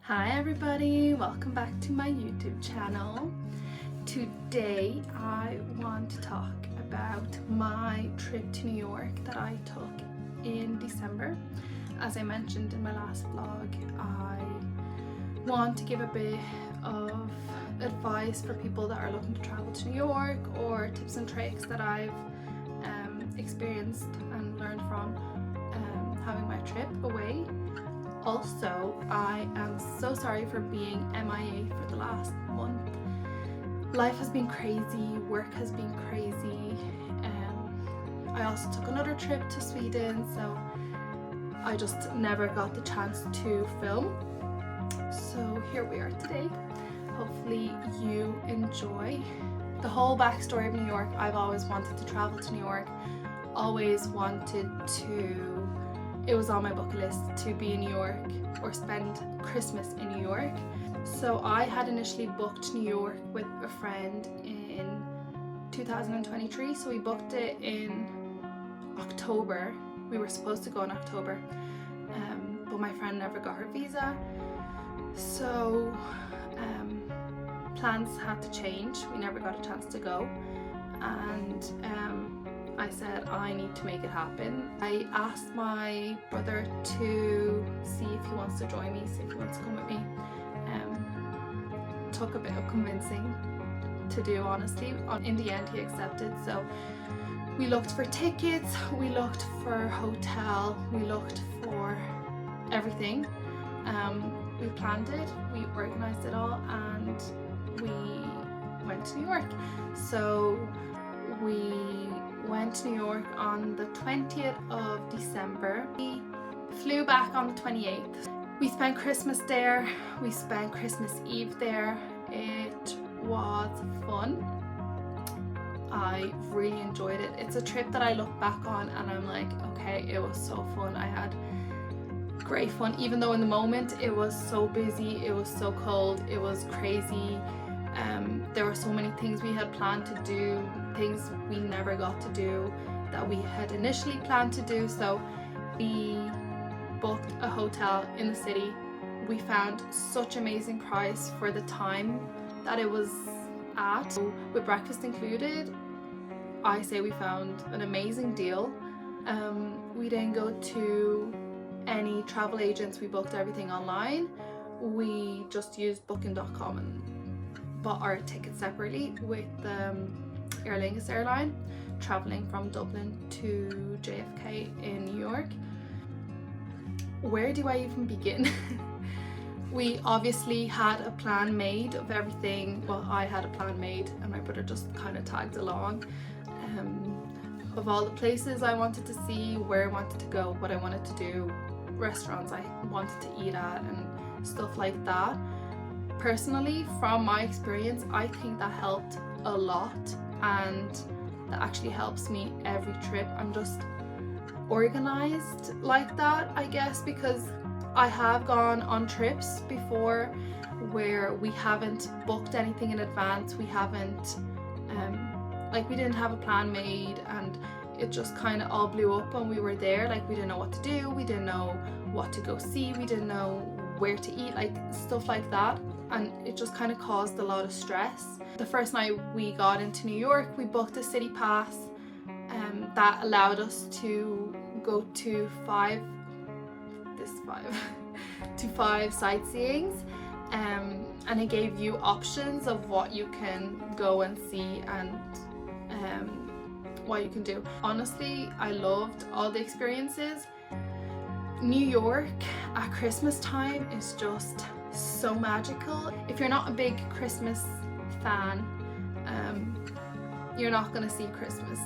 Hi everybody, welcome back to my YouTube channel. Today I want to talk about my trip to New York that I took in December. As I mentioned in my last vlog, I want to give a bit of advice for people that are looking to travel to New York, or tips and tricks that I've experienced and learned from having my trip away. Also, I am so sorry for being MIA for the last month. Life has been crazy, work has been crazy. I also took another trip to Sweden, so I just never got the chance to film. So here we are today. Hopefully you enjoy. The whole backstory of New York: I've always wanted to travel to New York, always wanted to. It was on my bucket list to be in New York or spend Christmas in New York. So I had initially booked New York with a friend in 2023. So we booked it in October. We were supposed to go in October, but my friend never got her visa. So plans had to change. We never got a chance to go. And I said I need to make it happen. I asked my brother to see if he wants to join me, see if he wants to come with me. Took a bit of convincing to do, honestly. In the end he accepted. So we looked for tickets, we looked for hotel, we looked for everything. We planned it, we organized it all, and we went to New York. So we went to New York on the 20th of December. We flew back on the 28th. We spent Christmas there, we spent Christmas Eve there. It was fun. I really enjoyed it. It's a trip that I look back on and I'm like, okay, it was so fun. I had great fun, even though in the moment it was so busy, it was so cold, it was crazy. There were so many things we had planned to do, things we never got to do that we had initially planned to do. So we booked a hotel in the city. We found such amazing price for the time that it was at. With breakfast included, I say we found an amazing deal. We didn't go to any travel agents, we booked everything online. We just used booking.com and bought our tickets separately with Aer Lingus airline, traveling from Dublin to JFK in New York. Where do I even begin? We obviously had a plan made of everything. Well, I had a plan made and my brother just kind of tagged along, of all the places I wanted to see, where I wanted to go, what I wanted to do, restaurants I wanted to eat at, and stuff like that. Personally, from my experience, I think that helped a lot, and that actually helps me every trip. I'm just organized like that, I guess, because I have gone on trips before where we haven't booked anything in advance. We haven't we didn't have a plan made, and it just kind of all blew up when we were there. Like, we didn't know what to do, we didn't know what to go see, we didn't know where to eat, like stuff like that, and it just kind of caused a lot of stress. The first night we got into New York, we booked a city pass that allowed us to go to five sightseeings, and it gave you options of what you can go and see and what you can do. Honestly, I loved all the experiences. New York at Christmas time is just so magical. If you're not a big Christmas fan, you're not going to see Christmas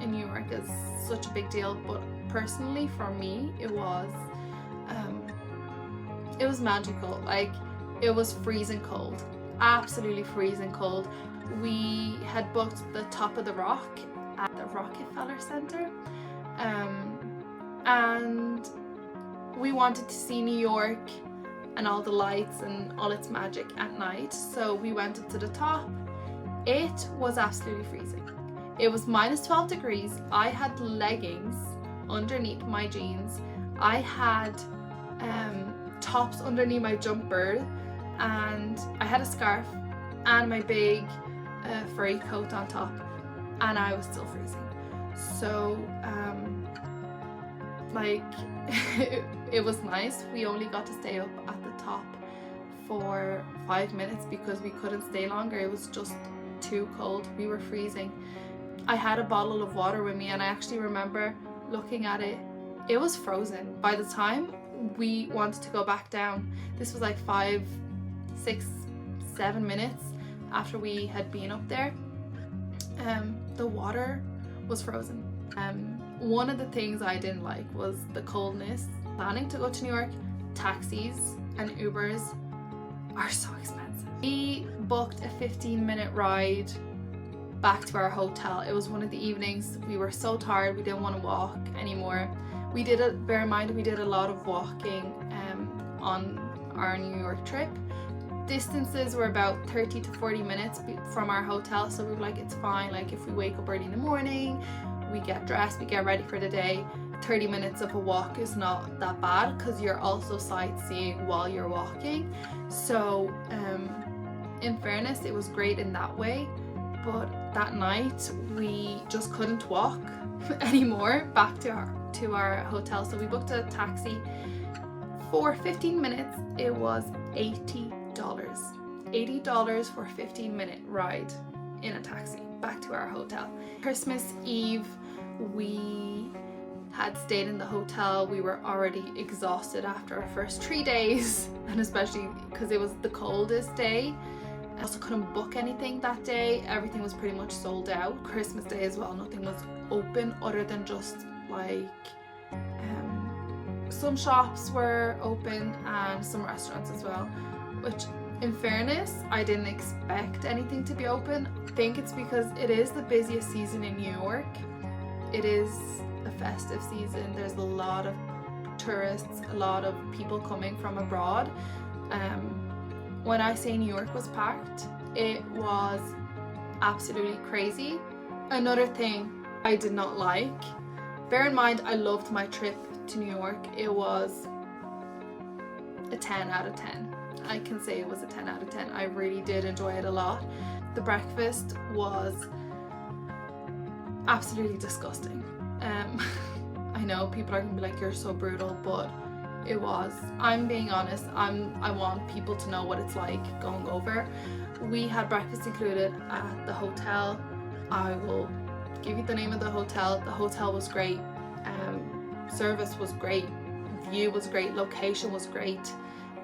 in New York as such a big deal, but personally for me it was magical. Like, it was freezing cold, absolutely freezing cold. We had booked the top of the rock at the Rockefeller Center, and we wanted to see New York and all the lights and all its magic at night. So we went up to the top. It was absolutely freezing. It was minus 12 degrees. I had leggings underneath my jeans. I had tops underneath my jumper, and I had a scarf and my big furry coat on top, and I was still freezing. So like it was nice. We only got to stay up at the top for 5 minutes because we couldn't stay longer. It was just too cold. We were freezing. I had a bottle of water with me, and I actually remember looking at it. It was frozen. By the time we wanted to go back down, this was like 5, 6, 7 minutes after we had been up there, the water was frozen. One of the things I didn't like was the coldness. Planning to go to New York, taxis and Ubers are so expensive. We booked a 15-minute ride back to our hotel. It was one of the evenings. We were so tired, we didn't want to walk anymore. Bear in mind, we did a lot of walking on our New York trip. Distances were about 30 to 40 minutes from our hotel, so we were like, it's fine. Like, if we wake up early in the morning, we get dressed, we get ready for the day, 30 minutes of a walk is not that bad because you're also sightseeing while you're walking. So in fairness, it was great in that way. But that night we just couldn't walk anymore back to our hotel, so we booked a taxi. For 15 minutes it was $80 for a 15-minute ride in a taxi back to our hotel. Christmas Eve we had stayed in the hotel. We were already exhausted after our first 3 days, and especially because it was the coldest day. I also couldn't book anything that day. Everything was pretty much sold out. Christmas Day as well, nothing was open other than just like some shops were open and some restaurants as well, which in fairness I didn't expect anything to be open. I think it's because it is the busiest season in New York. It is a festive season. There's a lot of tourists, a lot of people coming from abroad. When I say New York was packed, it was absolutely crazy. Another thing I did not like, bear in mind I loved my trip to New York. It was a 10 out of 10. I can say it was a 10 out of 10. I really did enjoy it a lot. The breakfast was absolutely disgusting. I know people are gonna be like, you're so brutal, but it was. I'm being honest. I want people to know what it's like going over. We had breakfast included at the hotel. I will give you the name of the hotel. The hotel was great. Service was great. View was great. Location was great.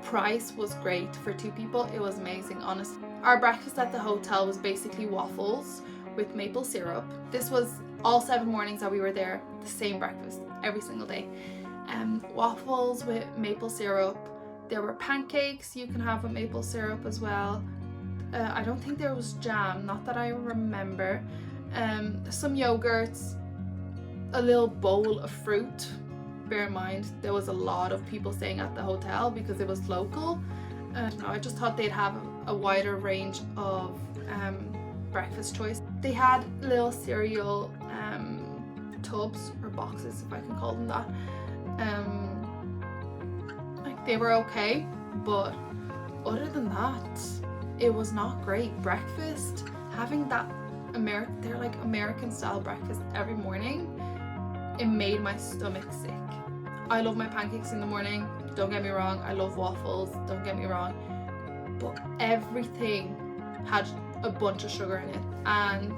Price was great for 2 people. It was amazing, honestly. Our breakfast at the hotel was basically waffles with maple syrup. This was all 7 mornings that we were there, the same breakfast every single day. Waffles with maple syrup. There were pancakes you can have with maple syrup as well. I don't think there was jam, not that I remember. Some yogurts, a little bowl of fruit. Bear in mind there was a lot of people staying at the hotel because it was local. I just thought they'd have a wider range of breakfast choice. They had little cereal tubs or boxes, if I can call them that. Like, they were okay, but other than that it was not great. Breakfast, having that they're like American style breakfast every morning, it made my stomach sick. I love my pancakes in the morning, don't get me wrong. I love waffles, don't get me wrong, but everything had a bunch of sugar in it, and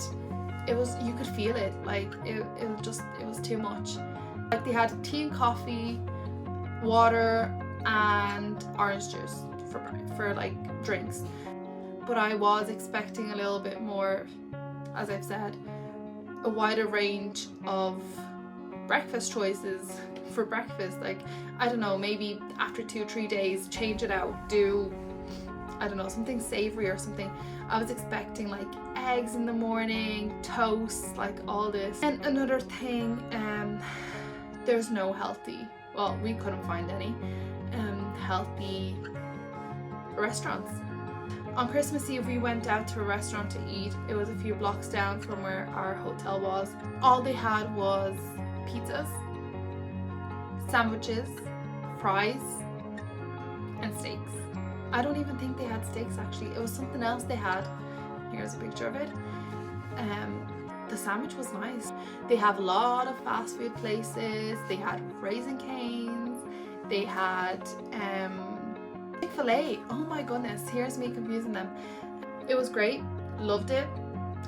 it was, you could feel it, like it was too much. Like, they had tea and coffee, water and orange juice for like drinks, but I was expecting a little bit more, as I've said, a wider range of breakfast choices for breakfast. Like, I don't know, maybe after 2-3 days change it out, do, I don't know, something savory or something. I was expecting like eggs in the morning, toast, like all this. And another thing, there's no healthy, well, we couldn't find any healthy restaurants. On Christmas Eve we went out to a restaurant to eat. It was a few blocks down from where our hotel was. All they had was pizzas, sandwiches, fries, steaks. I don't even think they had steaks actually. It was something else they had. Here's a picture of it. The sandwich was nice. They have a lot of fast food places. They had Raising Cane's. They had Chick-fil-A. Oh my goodness, here's me confusing them. It was great. Loved it.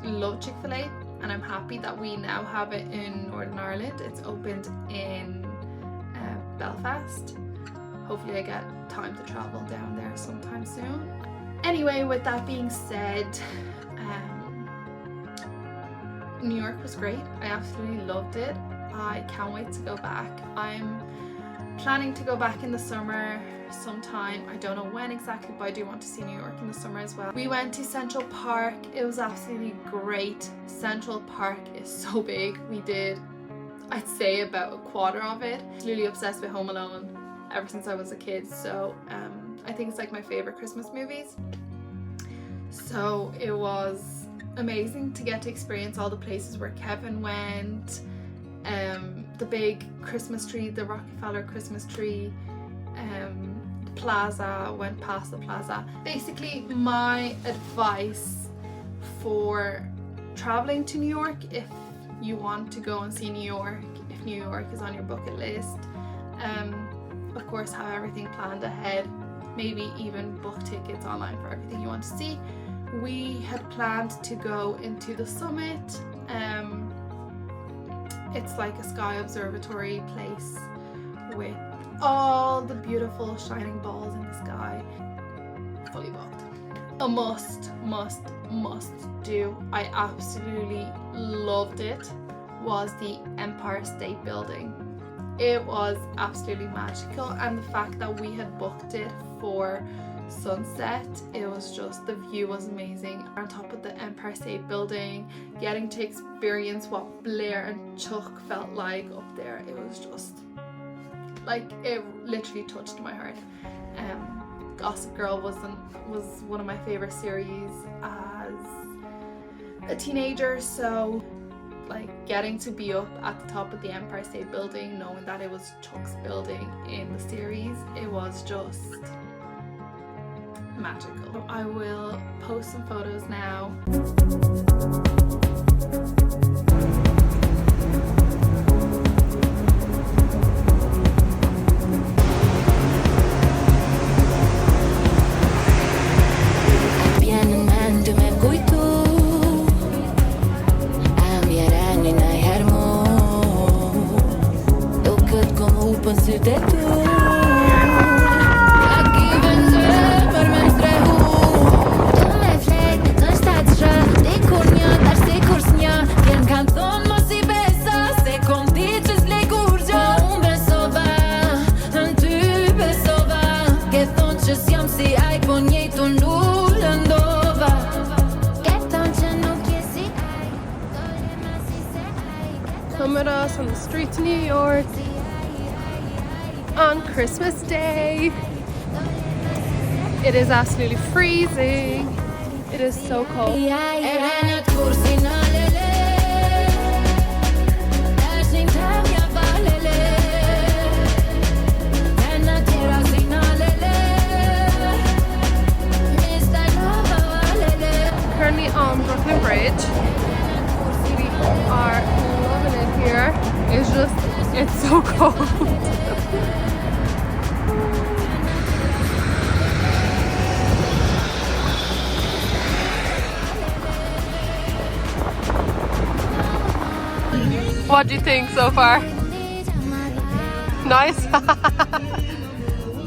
Loved Chick-fil-A. And I'm happy that we now have it in Northern Ireland. It's opened in Belfast. Hopefully I get time to travel down there sometime soon. Anyway, with that being said, New York was great. I absolutely loved it. I can't wait to go back. I'm planning to go back in the summer sometime. I don't know when exactly, but I do want to see New York in the summer as well. We went to Central Park. It was absolutely great. Central Park is so big. We did, I'd say, about a quarter of it. Absolutely obsessed with Home Alone ever since I was a kid, so I think it's like my favorite Christmas movies. So it was amazing to get to experience all the places where Kevin went, the big Christmas tree, the Rockefeller Christmas tree, the plaza, went past the plaza. Basically, my advice for traveling to New York, if you want to go and see New York, if New York is on your bucket list, of course have everything planned ahead, maybe even book tickets online for everything you want to see. We had planned to go into the summit. It's like a sky observatory place with all the beautiful shining balls in the sky. Fully booked. A must do. I absolutely loved it. Was the Empire State Building. It was absolutely magical, and the fact that we had booked it for sunset, it was just, the view was amazing. On top of the Empire State Building, getting to experience what Blair and Chuck felt like up there, it was just like, it literally touched my heart. Gossip Girl was one of my favorite series as a teenager, so like getting to be up at the top of the Empire State Building, knowing that it was Chuck's building in the series, it was just magical. I will post some photos now. Come with us on the streets of New York on Christmas Day. It is absolutely freezing. It is so cold. Currently on Brooklyn Bridge. We are loving it here. It's so cold. What do you think so far? Nice?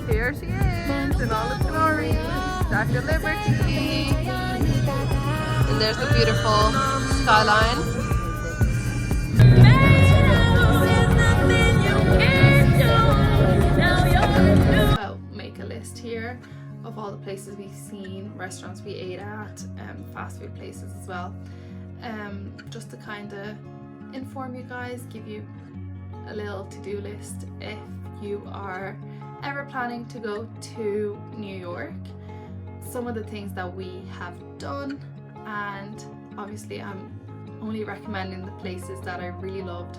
Here she is in all its glory, Statue of Liberty. And there's the beautiful skyline. I'll make a list here of all the places we've seen, restaurants we ate at, fast food places as well. Just to kind of inform you guys, give you a little to-do list if you are ever planning to go to New York. Some of the things that we have done, and obviously I'm only recommending the places that I really loved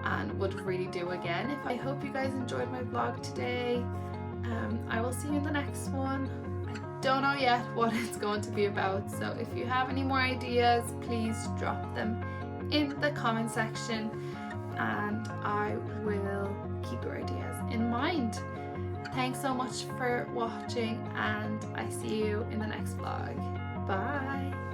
and would really do again. I hope you guys enjoyed my vlog today. I will see you in the next one. I don't know yet what it's going to be about, so if you have any more ideas, please drop them in the comment section and I will keep your ideas in mind. Thanks so much for watching and I see you in the next vlog. Bye!